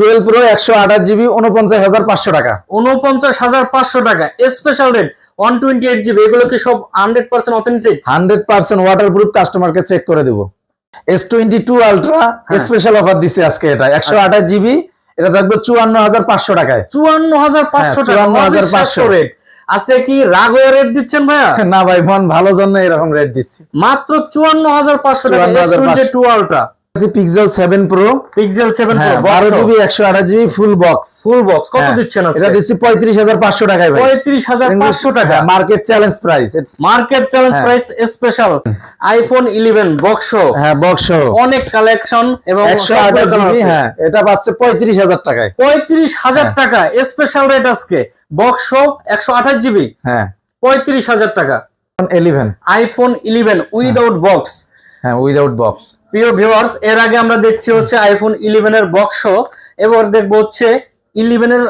12 pro 128 GB 49,500 টাকা। 49,500 টাকা special rate. 128 GB এগুলো কি সব 100% অথেন্টিক? 100% ওয়াটারপ্রুফ, কাস্টমারকে চেক করে দেব। S22 আলট্রা স্পেশাল অফার দিছে আজকে, এটা 128 জিবি, এটা থাকবে 54,500 টাকায়। 54,500 টাকা 54,500 রেট। আছে কি রাগ হয়ে রেট দিচ্ছেন ভাইয়া? না ভাই, মন ভালো জন্য এরকম রেট দিচ্ছি। মাত্র 54,500 টাকা S22 ultra. Pixel 7 pro, pixel 7 pro 12 GB 128 GB full box. কত দিচ্ছেন আজকে? এটা দিচ্ছি 35,500 টাকায় ভাই। 35,500 টাকা market challenge price. Market challenge price special. IPhone 11 box. Box অনেক কালেকশন এবং 128 জিবি। এটা পাচ্ছে 35,000 টাকায়। 35,000 টাকা স্পেশাল রেট আজকে। বক্স 128 জিবি 35,000 টাকা। 11 iPhone 11 without box. Without box. প্রিয় ভিউয়ার্স, এর আগে আমরা দেখছি হচ্ছে আইফোন 11 এর বক্স, এবার দেখবো হচ্ছে 11 এর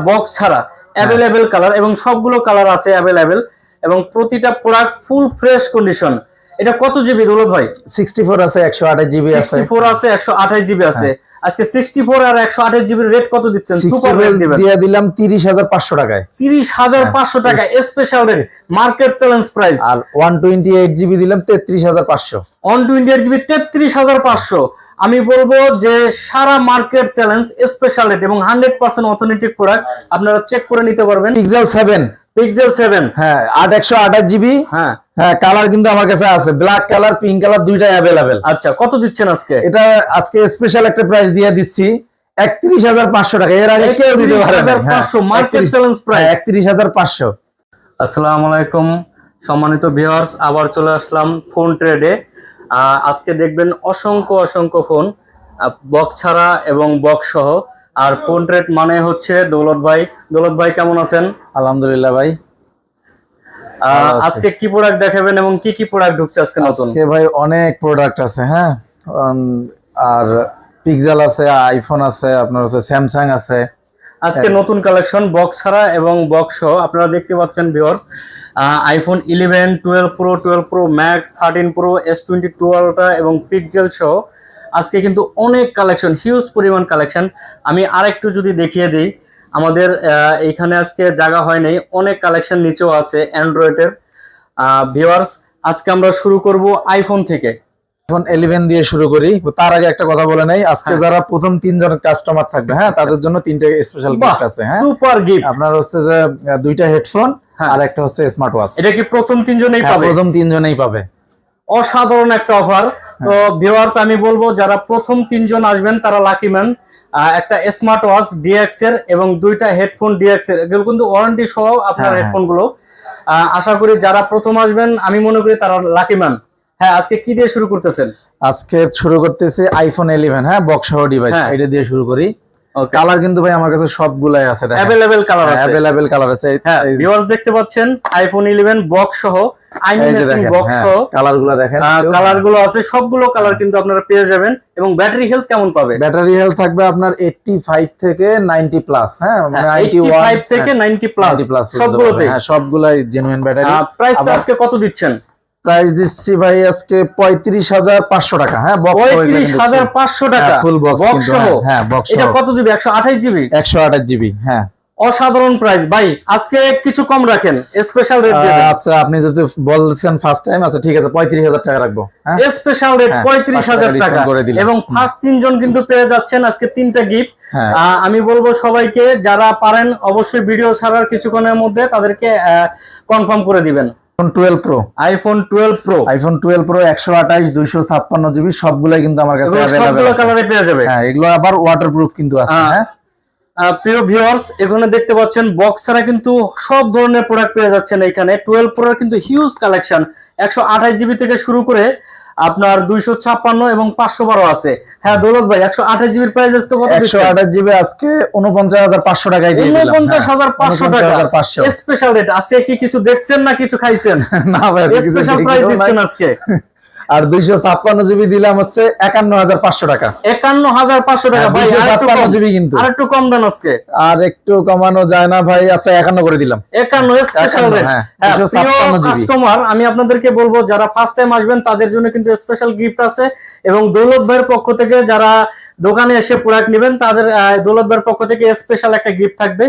বক্স ছাড়া অ্যাভেলেবেল কালার, এবং সবগুলো কালার আছে অ্যাভেলেবেল, এবং প্রতিটা প্রোডাক্ট ফুল ফ্রেশ কন্ডিশন। এটা কত জিবি দুলো ভাই? 64 আছে, 128 জিবি আছে। 64 আছে, 128 জিবি আছে। আজকে 64 আর 128 জিবির রেট কত দিচ্ছেন? সুপার রেট দিয়ে দিলাম 30,500 টাকায়। 30,500 টাকা special rate, market challenge price. আর 128 জিবি দিলাম 33,500। 128 জিবি 33,500। আমি বলবো যে সারা মার্কেট চ্যালেঞ্জ স্পেশাল রেট এবং 100% অথেন্টিক প্রোডাক্ট, আপনারা চেক করে নিতে পারবেন। Pixel 7 128 GB. কালার কিন্তু আমার কাছে আছে, ব্ল্যাক কালার, পিঙ্ক কালার, দুইটাই अवेलेबल। আচ্ছা, কত দিচ্ছেন আজকে? এটা আজকে স্পেশাল একটা প্রাইস দিয়ে দিচ্ছি 31,500 টাকা। এর আগে কেউ দিতে পারে না। 31,500 মার্কেট চ্যালেঞ্জ প্রাইস। 31,500। আসসালামু আলাইকুম সম্মানিত ভিউয়ার্স, আবার চলে আসলাম ফোন ট্রেডে। আজকে দেখবেন অসংখ্য ফোন বক্স ছাড়া এবং বক্স সহ। আর ফোন ট্রেড মানে হচ্ছে দৌলত ভাই কেমন আছেন? আলহামদুলিল্লাহ ভাই। আজকে কি প্রোডাক্ট দেখাবেন এবং কি কি প্রোডাক্ট ঢুকছে আজকে নতুন? আজকে ভাই অনেক প্রোডাক্ট আছে। আর পিক্সেল আছে, আইফোন আছে, আপনার আছে স্যামসাং আছে। আজকে নতুন কালেকশন বক্স ছাড়া এবং বক্স সহ। আপনারা দেখতে পাচ্ছেন viewers, iPhone 11, 12 pro, 12 pro max, 13 pro, S22 ultra এবং পিক্সেল সহ আজকে কিন্তু অনেক কালেকশন, হিউজ পরিমাণ কালেকশন। আমি আরেকটু যদি দেখিয়ে দিই, আমাদের এইখানে আজকে জায়গা হয় নাই, অনেক কালেকশন নিচেও আছে অ্যান্ড্রয়েডের। ভিউয়ার্স, আজকে আমরা শুরু করব আইফোন থেকে। আইফোন 11 দিয়ে শুরু করি। তার আগে একটা কথা বলে নেই, আজকে যারা প্রথম 3 জন কাস্টমার থাকবে, তাদের জন্য 3টা স্পেশাল গিফট আছে। Super gift. আপনার হচ্ছে যে 2টা হেডফোন আর একটা হচ্ছে স্মার্ট ওয়াচ। এটা কি প্রথম 3 জনেই পাবে? প্রথম 3 জনেই পাবে। অসাধারণ একটা অফার। তো ভিউয়ার্স, আমি বলবো যারা প্রথম 3 জন আসবেন তারা লাকি ম্যান। একটা স্মার্ট ওয়াচ ডিএক্স এর এবং 2টা হেডফোন ডিএক্স এর, এগুলো কিন্তু ওয়ারেন্টি সহ আপনার হেডফোন গুলো। আশা করি যারা প্রথম আসবেন, আমি মনে করি তারা লাকি ম্যান। আজকে কি দিয়ে শুরু করতেছেন? আজকে শুরু করতেছি আইফোন 11 বক্স সহ ডিভাইস, এটা দিয়ে শুরু করি। কালার কিন্তু ভাই আমার কাছে সবগুলাই আছে, अवेलेबल কালার আছে। अवेलेबल কালার আছে। ভিউয়ার্স দেখতে পাচ্ছেন আইফোন 11 বক্স সহ, আইমিনেসিং বক্স সহ কালারগুলো দেখেন, কালারগুলো আছে, সবগুলো কালার কিন্তু আপনারা পেয়ে যাবেন। এবং ব্যাটারি হেলথ কেমন পাবে? ব্যাটারি হেলথ থাকবে আপনার 85 থেকে 90 প্লাস। 85 থেকে 90 প্লাস সবগুলোতে। সবগুলাই জেনুইন ব্যাটারি। প্রাইসটা আজকে কত দিচ্ছেন? প্রাইস দিচ্ছি ভাই আজকে 35,500 টাকা। 35,500 টাকা ফুল বক্স বক্স সহ। বক্স। এটা কত জিবি? 128 জিবি। 128 জিবি। অসাধারণ প্রাইস ভাই, আজকে কিছু কম রাখেন, স্পেশাল রেট দিবেন। আচ্ছা, আপনি যদি বলছেন ফার্স্ট টাইম, আচ্ছা ঠিক আছে 35,000 টাকা রাখবো। স্পেশাল রেট 35,000 টাকা। এবং ফার্স্ট 3 জন কিন্তু পেয়ে যাচ্ছেন আজকে 3টা গিফট। আমি বলবো সবাইকে, যারা পারেন অবশ্যই ভিডিও ছাড়ার কিছুক্ষণের মধ্যে তাদেরকে কনফার্ম করে দিবেন। আইফোন 12 প্রো 128 256 জিবি সবগুলাই কিন্তু আমার কাছে अवेलेबल আছে। সবগুলো কালারে পেয়ে যাবে। এগুলো আবার ওয়াটারপ্রুফ কিন্তু আছে। প্রিয় ভিউয়ার্স, এখানে দেখতে পাচ্ছেন বক্স ছাড়া কিন্তু সব ধরনের প্রোডাক্ট পেয়ে যাচ্ছেন এখানে। 12 প্রোর কিন্তু হিউজ কালেকশন, 128 জিবি থেকে শুরু করে আপনার 256 এবং 512 আছে। দৌলত ভাই, 128 জিবির প্রাইস আজকে কত দিচ্ছেন? 128 জিবি আজকে 49,500 টাকায় দিয়ে দিলাম। 49,500 টাকা স্পেশাল রেট। আজকে কি কিছু দেখছেন না কিছু খাইছেন? না ভাই, স্পেশাল প্রাইস দিচ্ছেন আজকে। আর 256 জিবি দিলাম হচ্ছে 51,500 টাকা। 51,500 টাকা ভাই, 256 জিবি কিন্তু আর একটু কম দেন আজকে। আর একটু কমানো যায় না ভাই? আচ্ছা 51 করে দিলাম। 51 স্পেশাল রেট। হ্যাঁ, প্রিয় 256 জিবি। কাস্টমার, আমি আপনাদেরকে বলবো যারা ফার্স্ট টাইম আসবেন তাদের জন্য কিন্তু স্পেশাল গিফট আছে, এবং দৌলত ভাইয়ের পক্ষ থেকে যারা দোকানে এসে প্রোডাক্ট নেবেন তাদের দৌলত ভাইয়ের পক্ষ থেকে স্পেশাল একটা গিফট থাকবে।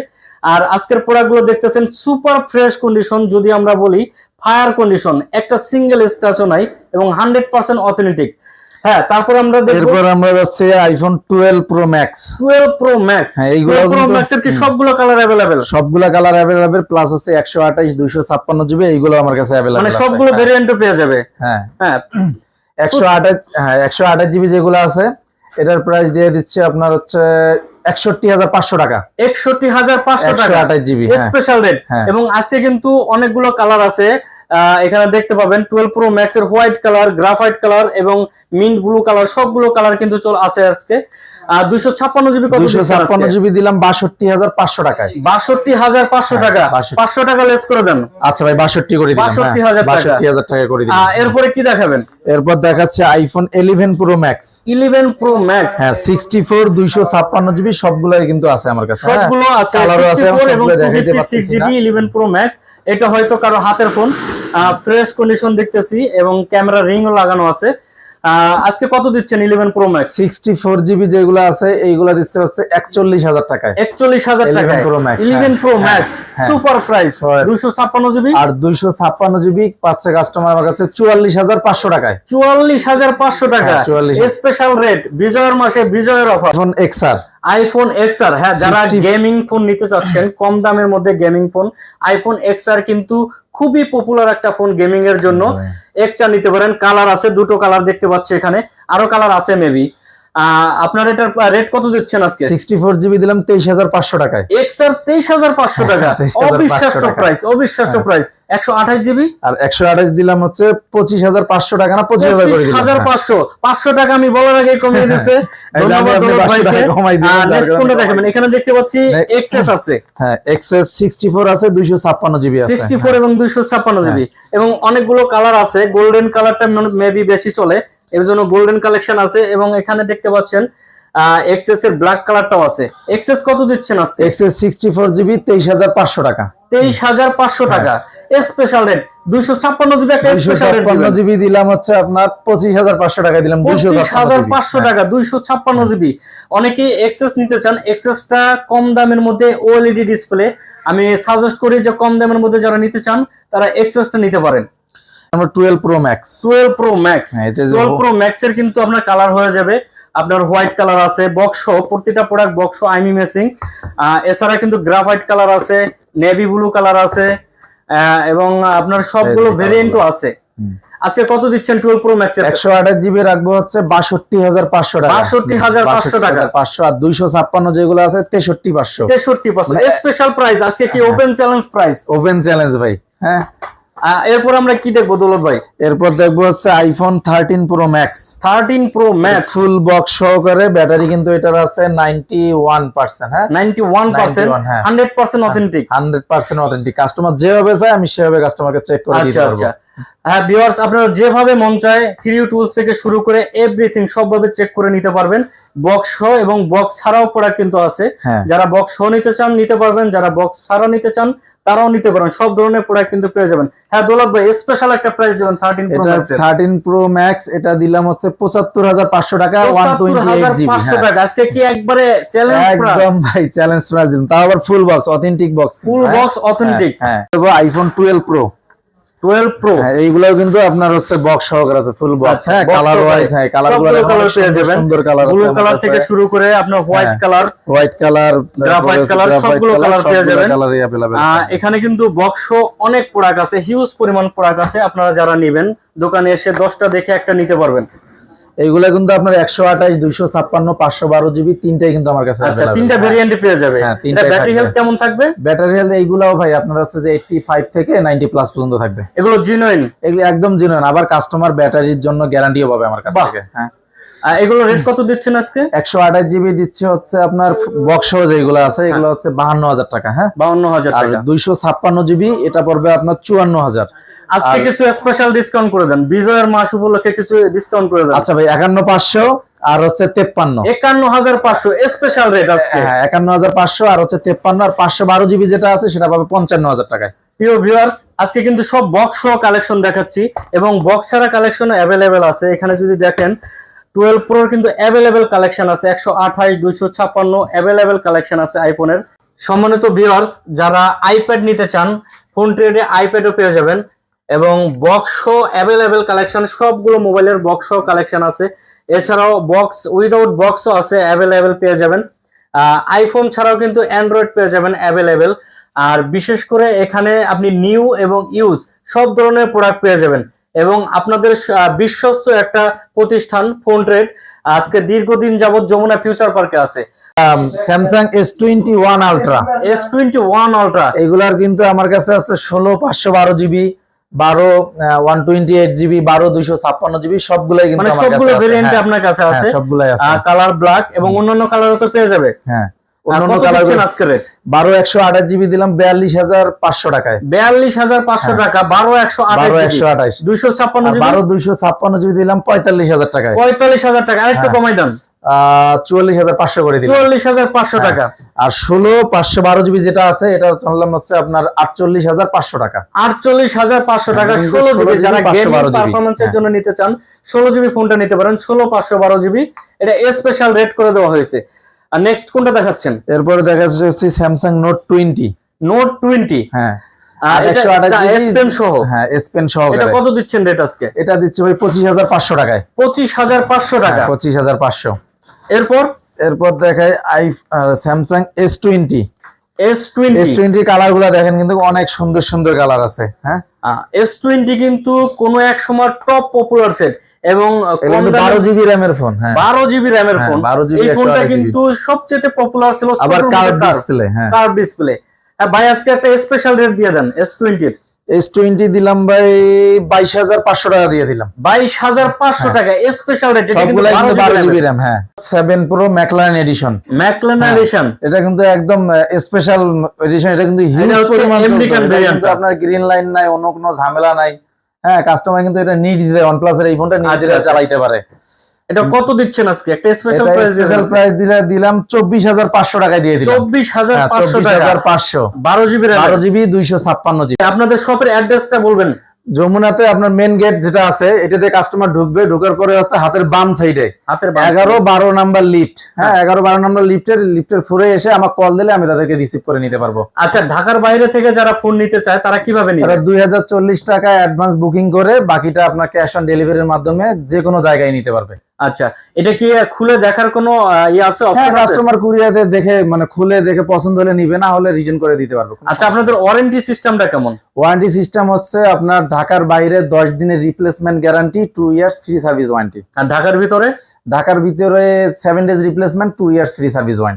আর আজকের প্রোডাক্ট গুলো দেখতেছেন সুপার ফ্রেশ কন্ডিশন, যদি আমরা বলি ফায়ার কন্ডিশন, একটা সিঙ্গেল স্ক্র্যাচও নাই এবং 100% অথেন্টিক। হ্যাঁ, তারপর আমরা দেখব, এরপর আমরা যাচ্ছি iPhone 12 pro max. 12 pro max. হ্যাঁ, এইগুলো প্রো ম্যাক্স এর কি সবগুলো কালার अवेलेबल? সবগুলা কালার अवेलेबल, প্লাস হচ্ছে 128 256 জিবি, এইগুলো আমার কাছে अवेलेबल মানে আছে। সবগুলো ভেরিয়েন্টও পেয়ে যাবে। হ্যাঁ হ্যাঁ, 128 জিবি যেগুলো আছে এটার প্রাইস দিয়ে দিচ্ছে আপনার হচ্ছে 61,500 টাকা। 61,500 টাকা 128 জিবি স্পেশাল রেট। হ্যাঁ। এবং আজকে কিন্তু অনেকগুলো কালার আছে, এখানে দেখতে পাবেন 12 প্রো ম্যাক্স এর হোয়াইট কালার, গ্রাফাইট কালার এবং মিন্ট ব্লু কালার, সবগুলো কালার কিন্তু আছে আজকে। 256 জিবি কত? 256 জিবি দিলাম 62,500 টাকায়। 62,500 টাকা। 500 টাকা লেস করে দেন। আচ্ছা ভাই 62 করে দিলাম। 62,000 টাকা। 62,000 টাকা করে দিলাম। এরপরে কি দেখাবেন? এরপর দেখাচ্ছে iPhone 11 pro max. 11 pro max. হ্যাঁ 64 256 জিবি সবগুলাই কিন্তু আছে আমার কাছে। সবগুলো আছে, কালারও আছে, 64 এবং সবগুলো দেখাইতে 256 পারতেছি না। GB 11 pro max. এটা হয়তো কারো হাতের ফোন, ফ্রেশ কন্ডিশন দেখতেছি এবং ক্যামেরা রিংও লাগানো আছে। আজকে কত দিচ্ছেন 11 প্রো ম্যাক্স? 64 জিবি যেগুলো আছে এইগুলা দিচ্ছে হচ্ছে 41,000 টাকায়। 41,000 টাকা 11 Pro Max, 11 প্রো ম্যাক্স হ্যাঁ। Super price. 256 জিবি আর 256 জিবি পাচ্ছে কাস্টমার আমার কাছে 44,500 টাকায়। 44,500 টাকা 44,000 স্পেশাল রেট, বিজয়ের মাসে বিজয়ের offer. IPhone XR. IPhone XR, হ্যাঁ, যারা 60 গেমিং ফোন নিতে চাচ্ছেন কম দামের মধ্যে গেমিং ফোন, আইফোন এক্সআর কিন্তু খুবই পপুলার একটা ফোন গেমিং এর জন্য। এক্সআর নিতে পারেন। কালার আছে, দুটো কালার দেখতে পাচ্ছি এখানে, আরো কালার আছে মেবি। আপনার এটার রেট কত দিচ্ছেন আজকে? 64 জিবি দিলাম 23,500 টাকায়। এক্সআর 23,500 টাকা। 23,500 অবিশ্বাস্য টাকা। প্রাইস, অবিশ্বাস্য প্রাইস। 128 জিবি আর 128 দিলাম হচ্ছে 25,500 টাকা, না 25,000 করে দিলাম। 25,500 500 টাকা আমি বলার আগে কমিয়ে দিয়েছে। এই যে আমি ধন্যবাদ আপনি দৌলত 500 টাকা ভাইকে। কমাই দিলাম, নেক্সট যার কোনটা কারণে দেখাবেন? এখানে দেখতে পাচ্ছি এক্সএস আছে। হ্যাঁ এক্সএস 64 আছে 256 জিবি আছে। 64 এবং 256 জিবি এবং অনেকগুলো কালার আছে। গোল্ডেন কালারটা মেবি বেশি চলে, এর জন্য গোল্ডেন কালেকশন আছে। এবং এখানে দেখতে পাচ্ছেন এক্সএস এর ব্ল্যাক কালারটাও আছে। এক্সএস কত দিচ্ছেন আজকে? এক্সএস 64 জিবি 23,500 টাকা। 23,500 টাকা স্পেশাল রেট। 256 জিবি একটা স্পেশাল রেট 256 জিবি দিলাম হচ্ছে আপনার 25,500 টাকা দিলাম। 25,500 টাকা 256 জিবি। অনেকেই এক্সএস নিতে চান, এক্সএসটা কম দামের মধ্যে ওএলইডি ডিসপ্লে। আমি সাজেস্ট করি যে কম দামের মধ্যে যারা নিতে চান তারা এক্সএসটা নিতে পারেন। আমরা 12 প্রো ম্যাক্স। 12 pro max. হ্যাঁ, এটা যে 12 প্রো ম্যাক্স এর কিন্তু আপনার কালার হয়ে যাবে। আপনার হোয়াইট কালার আছে, বক্স, প্রতিটা প্রোডাক্ট বক্স আইমি মেসিং। এছাড়া কিন্তু গ্রাফাইট কালার আছে, নেভি ব্লু কালার আছে, এবং আপনার সবগুলো ভেরিয়েন্টও আছে। আজকে কত দিচ্ছেন 12 প্রো ম্যাক্স এর? 128 জিবি রাখবো হচ্ছে 62,500 টাকা। 62,500 টাকা। 500 আর 256 যেগুলো আছে 63,500। 63% স্পেশাল প্রাইস। আজকে কি open challenge price? Open challenge ভাই। হ্যাঁ, এরপর আমরা কি দেখবো দৌলত ভাই? এরপর দেখবো হচ্ছে iPhone 13 pro max. 13 pro max full box সহকারে, ব্যাটারি কিন্তু এটার আছে 91%। হ্যাঁ 91%, 100% অথেন্টিক। 100% অথেন্টিক। কাস্টমার যেভাবে চায় আমি সেভাবে কাস্টমারকে চেক করে দিতে পারবো। হ্যাঁ ভিউয়ার্স, আপনারা যেভাবে মন চায় 3U টুলস থেকে শুরু করে এভরিথিং সবভাবে চেক করে নিতে পারবেন। বক্স সহ এবং বক্স ছাড়াও প্রোডাক্ট কিন্তু আছে। যারা বক্স সহ নিতে চান নিতে পারবেন, যারা বক্স ছাড়া নিতে চান তারাও নিতে পারেন। সব ধরনের প্রোডাক্ট কিন্তু পেয়ে যাবেন। হ্যাঁ দৌলত ভাই, স্পেশাল একটা প্রাইস দিবেন 13 প্রো ম্যাক্স এর। 13 প্রো ম্যাক্স এটা দিলাম হচ্ছে 75,500 টাকা, 128 জিবি। 75,500 টাকা। আজকে কি একবারে চ্যালেঞ্জ প্রাইস? একদম ভাই চ্যালেঞ্জ প্রাইস দিলাম, তাও আবার full box authentic box. Full box authentic. হ্যাঁ, আইফোন 12 প্রো। 12 প্রো, হ্যাঁ এইগুলাও কিন্তু আপনার হচ্ছে বক্স সহকারে আছে, ফুল বক্স। হ্যাঁ কালার ওয়াইজ, হ্যাঁ কালারগুলো পেয়ে যাবেন। সুন্দর কালার আছে, ব্লু কালার থেকে শুরু করে আপনার white colour, white colour, graphite colour, সবগুলো কালার পেয়ে যাবেন। কালারই अवेलेबल। এখানে কিন্তু বক্স অনেক প্রোডাক্ট আছে, হিউজ পরিমাণ প্রোডাক্ট আছে। আপনারা যারা নেবেন দোকানে এসে 10টা দেখে একটা নিতে পারবেন। এইগুলা কিন্তু আপনার 128 256 512 জিবি তিনটাই কিন্তু আমার কাছে আচ্ছা, अवेलेबल। তিনটা ভেরিয়েন্টে পেয়ে যাবে। এটা ব্যাটারি হেলথ কেমন থাকবে? ব্যাটারি হেলথ এইগুলাও ভাই আপনার হচ্ছে যে 85 থেকে 90 প্লাস পর্যন্ত থাকবে। এগুলো জেনুইন, এগুলো একদম জেনুইন। আবার কাস্টমার ব্যাটারির জন্য গ্যারান্টিও পাবে আমার কাছ থেকে। হ্যাঁ এগুলো রেট কত দিচ্ছেন আজকে? 128 জিবি দিচ্ছে হচ্ছে আপনার বক্স যেগুলো আছে এগুলো হচ্ছে 52,000 টাকা। হ্যাঁ, 52,000 আর টাকা। 256 জিবি এটা পড়বে আপনার 54,000। আজকে কিছু স্পেশাল ডিসকাউন্ট করে দেন, বিজয়ের মাস উপলক্ষে কিছু ডিসকাউন্ট করে দেন। আচ্ছা ভাই, 51,500 আর হচ্ছে 53। 51,500 স্পেশাল রেট আজকে। হ্যাঁ, 51,500 আর হচ্ছে 53 আর 512 জিবি যেটা আছে সেটা পাবে 55,000 টাকায়। প্রিয় ভিউয়ার্স, আজকে কিন্তু সব বক্স সহ কালেকশন দেখাচ্ছি এবং বক্স ছাড়া কালেকশন অ্যাভেলেবেল আছে। এখানে যদি দেখেন 12 প্রোর কিন্তু অ্যাভেলেবেল কালেকশন আছে, 128, 256 অ্যাভেলেবেল কালেকশন আছে আইফোনের। সম্মানিত ভিউয়ার্স, যারা আইপ্যাড নিতে চান, ফোন ট্রেডে আইপ্যাডও পেয়ে যাবেন এবং বক্স সহ অ্যাভেলেবেল কালেকশন, সবগুলো মোবাইলের বক্স সহ কালেকশন আছে। এছাড়াও বক্স উইদাউট বক্সও আছে, অ্যাভেলেবেল পেয়ে যাবেন। আইফোন ছাড়াও কিন্তু অ্যান্ড্রয়েড পেয়ে যাবেন অ্যাভেলেবেল। আর বিশেষ করে এখানে আপনি নিউ এবং ইউজ সব ধরনের প্রোডাক্ট পেয়ে যাবেন এবং আপনাদের বিশ্বস্ত একটা প্রতিষ্ঠান ফোন ট্রেড আজকে দীর্ঘদিন যাবত যমুনা ফিউচার পার্কে আছে। Samsung S21 ultra, S21 ultra এগুলার কিন্তু আমার কাছে আছে 16/512 জিবি, 128 জিবি, 256 জিবি, সবগুলাই কিন্তু মানে আমার কাছে সবগুলো আছে। ভেরিয়েন্টে হ্যাঁ, আপনার কাছে আছে, সবগুলাই আছে। কালার ব্ল্যাক এবং অন্যান্য কালারও তো পেয়ে যাবে। হ্যাঁ, অন্যান্য কালার আজকে রেট 128 জিবি দিলাম 42,500 টাকায়। 42,500 টাকা। 128 256 জিবি 256 জিবি দিলাম 45,000 টাকায়। 45,000 টাকা। আরেকটু কমাই দেন, 44,500 করে দিলাম। 44,500 টাকা। আর 16/512 জিবি যেটা আছে এটা ধরলাম হচ্ছে আপনার 48,500 টাকা। 48,500 টাকা। কিন্তু 16 জিবি 16 যারা জিবি, গেমিং 512 জিবি। পারফরম্যান্সের হ্যাঁ। জন্য নিতে চান 16 জিবি ফোনটা নিতে পারেন। 16/512 জিবি এটা স্পেশাল রেট করে দেওয়া হয়েছে। আর নেক্সট কোনটা দেখাচ্ছেন? এরপরে দেখা যাচ্ছে স্যামসাং নোট 20। নোট 20। হ্যাঁ, এটা 128 S Pen সহ। হ্যাঁ, S Pen সহ। এটা কত দিচ্ছেন রেট আজকে? এটা দিচ্ছে ভাই 25,500 টাকায়। 25,500 টাকা। 25,500। এরপর দেখায় Samsung S20। S20। S20 colour গুলা দেখেন কিন্তু অনেক সুন্দর সুন্দর কালার আছে। হ্যাঁ, S20 কিন্তু কোন এক সময় টপ পপুলার সেট এবং 12 জিবি র্যামের ফোন। হ্যাঁ, 12 জিবি র্যামের হ্যাঁ, ফোন। 12 GB এই ফোনটা 128 কিন্তু সবচেয়ে পপুলার ছিল, আবার কার্ভ ডিসপ্লে। হ্যাঁ, কার্ভ ডিসপ্লে। ভাই আজকে একটা স্পেশাল রেট দিয়ে দেন S20 এর। S20 দিলাম ভাই 22,500 টাকা দিয়ে দিলাম। 22,500 টাকা স্পেশাল রেট। এটা কিন্তু সবগুলাই কিন্তু 12 12 জিবি জিবি র্যাম। হ্যাঁ, 7 pro McLaren edition. McLaren edition. এটা কিন্তু একদম স্পেশাল এডিশন। এটা কিন্তু হিউজ হচ্ছে পরিমাণ আমেরিকান ভেরিয়েন্ট। কিন্তু আপনার গ্রিন লাইন নাই, অন্য কোনো ঝামেলা নাই। হ্যাঁ, কাস্টমার কিন্তু এটা নির্দ্বিধায় OnePlus এর এই ফোনটা নির্দ্বিধায় চালাইতে পারে। এটা কত দিচ্ছেন আজকে? একটা স্পেশাল এটা প্রাইস স্পেশাল প্রাইস দিলাম 24,500 টাকায় দিয়ে দিলাম। 24,500 টাকা। 24,500। 12 জিবি র্যাম। 12 GB 256 GB. আপনাদের শপের অ্যাড্রেসটা বলবেন। যমুনাতে আপনার মেন গেট যেটা আছে এটাতে কাস্টমার ঢুকবে, ঢোকার পরে হচ্ছে হাতের বাম সাইডে হাতের বাম 11-12 নাম্বার লিফট। হ্যাঁ, 11-12 নাম্বার লিফটের ফোরে এসে আমাকে কল দিলে আমি তাদেরকে রিসিভ করে নিতে পারবো। আচ্ছা, ঢাকার বাইরে থেকে যারা ফোন নিতে চায় তারা কিভাবে নিবে? তারা 2,040 টাকা অ্যাডভান্স বুকিং করে বাকিটা আপনার ক্যাশ অন ডেলিভারির মাধ্যমে যে কোনো জায়গায় নিতে পারবে। আচ্ছা, এটা কি খুলে দেখার কোনো ইয়ে আছে, হ্যাঁ, অপশন আছে? কাস্টমার কুরিয়ারে দেখে মানে খুলে দেখে পছন্দ হলে নিবে, না হলে রিটার্ন করে দিতে পারবো। আচ্ছা, আপনাদের ওয়ারেন্টি সিস্টেমটা কেমন? ওয়ারেন্টি সিস্টেম হচ্ছে আপনার ঢাকার বাইরে 10 দিনের replacement guarantee, 2 years free service warranty. আর ঢাকার ভিতরে? ঢাকার ভিতরে 7 days replacement, 2 years free service warranty.